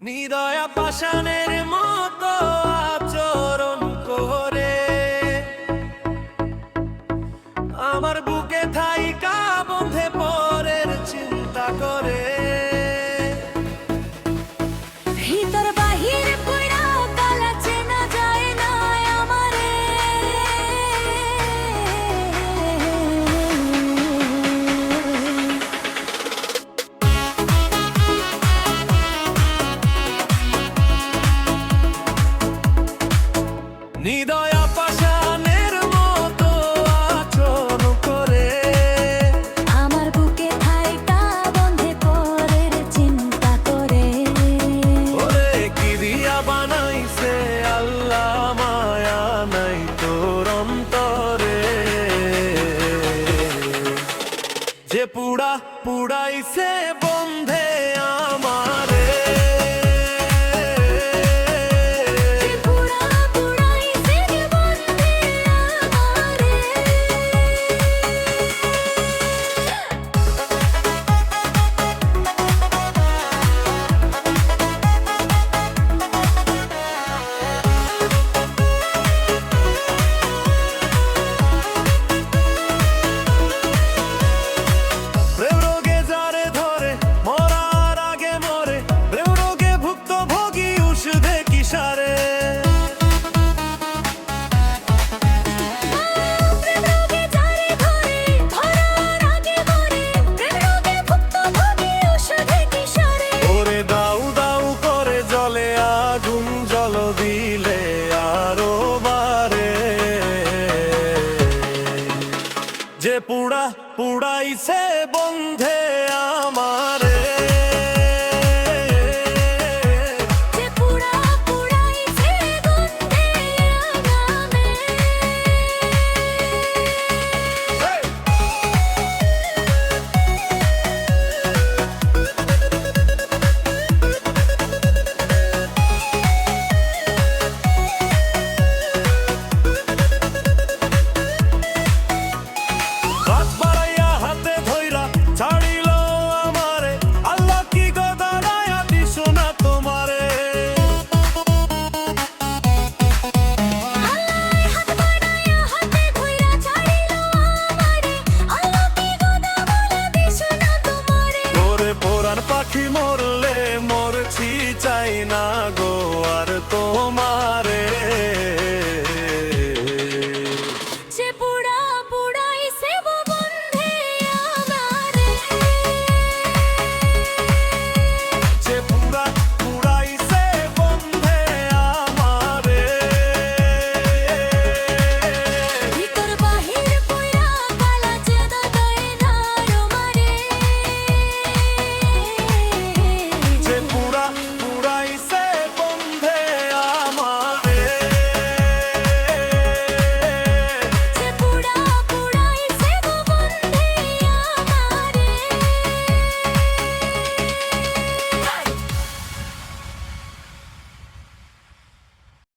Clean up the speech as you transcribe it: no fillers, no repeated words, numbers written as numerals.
নিদয়া পাষাণের মতো আচরণ করে আমার বুকে থাইকা বন্ধে পরের চিন্তা করে ভিতর বাহির পুরা কালা চেনা যায় না আমারে নিদয়া পাষাণের মতো আচরণ করে আমার বুকে থাইকা বন্ধে পরের চিন্তা করে ওরে কি দিয়া বানাইছে আল্লাহ মায়া নাই তোর অন্তরে যে পুড়াইছে বন্ধে আমারে দিলে আরো বারে যে পুড়াইছে বন্ধে আমারে পাখি মরলে মরছি চাই না গো আর তোমার